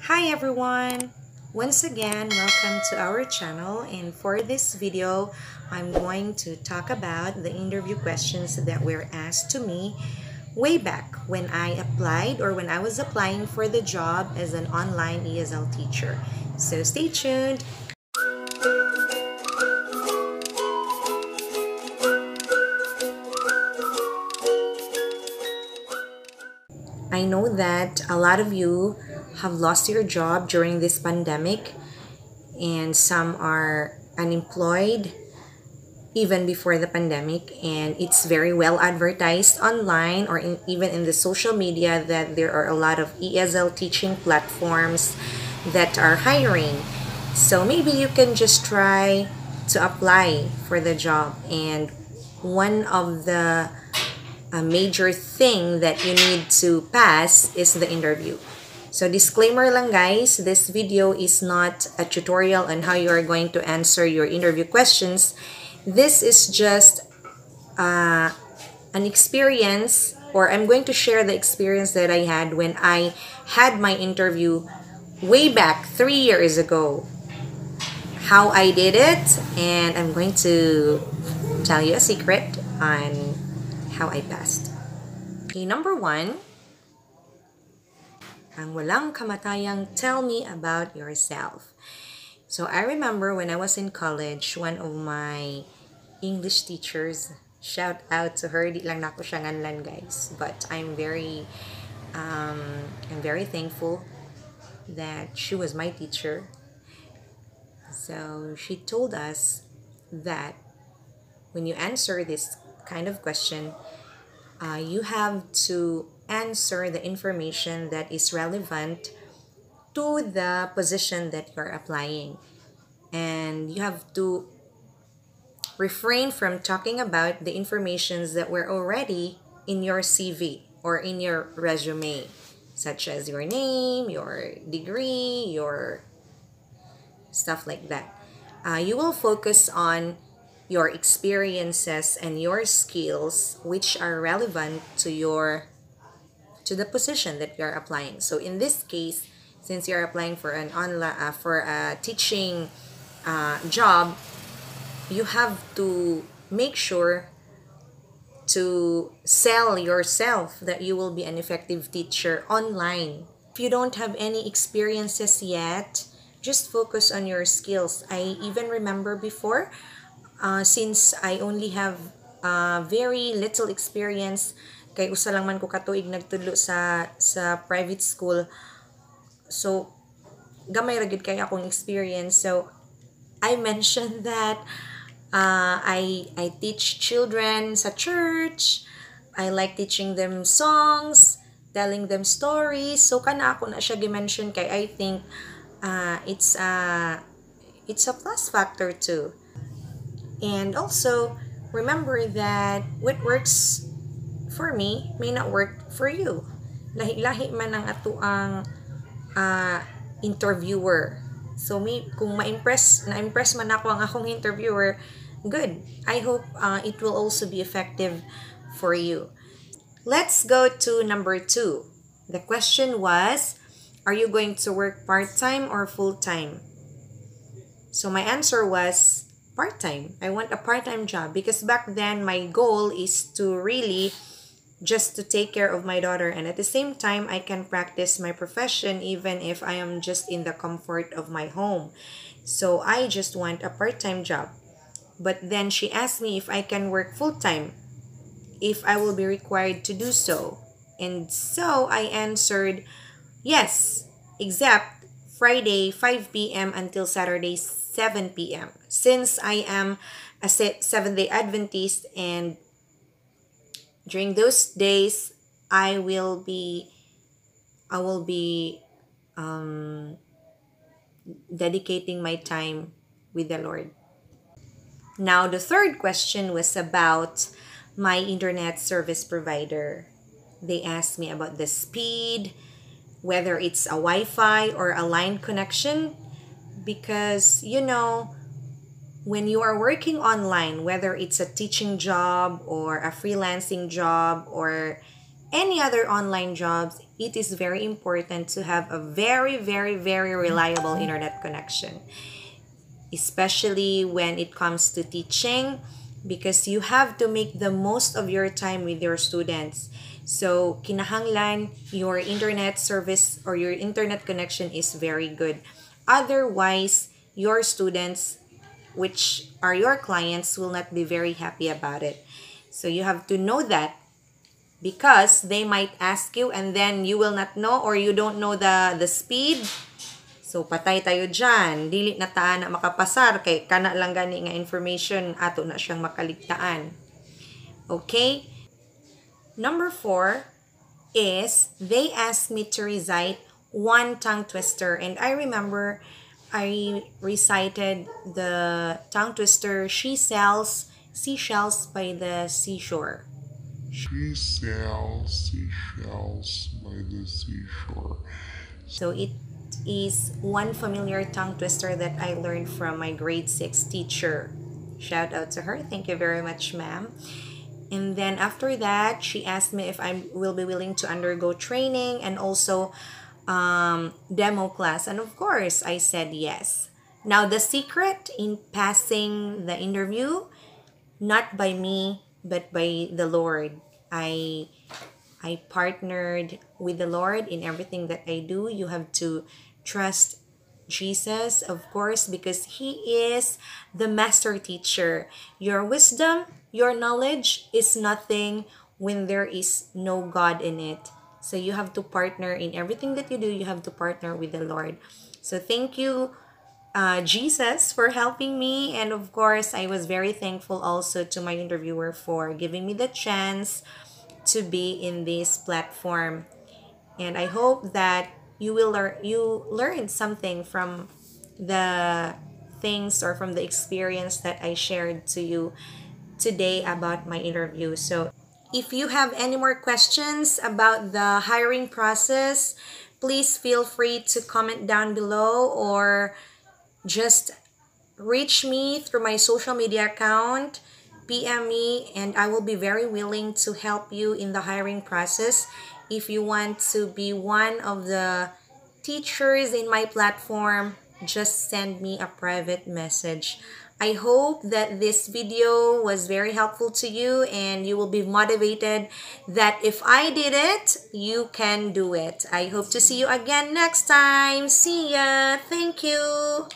Hi everyone! Once again, welcome to our channel, and for this video, I'm going to talk about the interview questions that were asked to me way back when I applied or when I was applying for the job as an online ESL teacher. So stay tuned! I know that a lot of you have lost your job during this pandemic, and some are unemployed even before the pandemic, and it's very well advertised online or even in the social media that there are a lot of ESL teaching platforms that are hiring. So maybe you can just try to apply for the job, and one of the a major thing that you need to pass is the interview. So disclaimer lang guys, this video is not a tutorial on how you are going to answer your interview questions. This is just an experience, or I'm going to share the experience that I had when I had my interview way back 3 years ago. How I did it, and I'm going to tell you a secret on how I passed. Okay, number one, ang walang kamatayang tell me about yourself. So I remember when I was in college, one of my English teachers, shout out to her, di lang nako siya nganlan guys, but I'm very thankful that she was my teacher. So she told us that when you answer this kind of question, you have to answer the information that is relevant to the position that you're applying. And you have to refrain from talking about the informations that were already in your CV or in your resume, such as your name, your degree, your stuff like that. You will focus on your experiences and your skills which are relevant to the position that you're applying. So in this case, since you're applying for an online for a teaching job, you have to make sure to sell yourself that you will be an effective teacher online. If you don't have any experiences yet, just focus on your skills. I even remember before, since I only have very little experience, kay usa lang man ko katuig nagtudlo sa private school. So gamay ra gid kay akong experience. So I mentioned that I teach children sa church. I like teaching them songs, telling them stories. So kana ako na siya gi-mention kay I think it's a plus factor too. And also remember that what works for me may not work for you. Lahi-lahi man ang atuang interviewer. So kung na-impress man ako ang akong interviewer, good. I hope it will also be effective for you. Let's go to number 2. The question was, are you going to work part-time or full-time? So my answer was part-time. I want a part-time job because back then my goal is to really just to take care of my daughter, and at the same time I can practice my profession even if I am just in the comfort of my home. So I just want a part-time job. But then she asked me if I can work full-time, if I will be required to do so. And so I answered yes, except Friday 5 p.m. until Saturday 7 p.m. Since I am a Seventh-day Adventist, and during those days I will be dedicating my time with the Lord. Now the third question was about my internet service provider. They asked me about the speed, whether it's a Wi-Fi or a line connection, because when you are working online, whether it's a teaching job or a freelancing job or any other online jobs, it is very important to have a very, very, very reliable internet connection, especially when it comes to teaching, because you have to make the most of your time with your students. So, kinahanglan your internet service or your internet connection is very good. Otherwise, your students, which are your clients, will not be very happy about it. So, you have to know that, because they might ask you and then you will not know, or you don't know the speed. So, patay tayo dyan. Dili na taan na makapasar. Kay kana lang gani nga information, ato na siyang makaligtaan. Okay? Number 4 is, they asked me to recite one tongue twister. And I remember I recited the tongue twister, she sells seashells by the seashore. She sells seashells by the seashore. So it is one familiar tongue twister that I learned from my grade 6 teacher. Shout out to her. Thank you very much, ma'am. And then after that, she asked me if I will be willing to undergo training and also demo class. And of course, I said yes. Now, the secret in passing the interview, not by me, but by the Lord. I partnered with the Lord in everything that I do. You have to trust Jesus, of course, because He is the master teacher. Your wisdom, your knowledge is nothing when there is no God in it. So you have to partner in everything that you do. You have to partner with the Lord. So thank you, Jesus, for helping me. And of course, I was very thankful also to my interviewer for giving me the chance to be in this platform. And I hope that you learn something from the things or from the experience that I shared to you today about my interview. So if you have any more questions about the hiring process, please feel free to comment down below, or just reach me through my social media account, PM me, and I will be very willing to help you in the hiring process. If you want to be one of the teachers in my platform, just send me a private message. I hope that this video was very helpful to you and you will be motivated that if I did it, you can do it. I hope to see you again next time. See ya. Thank you.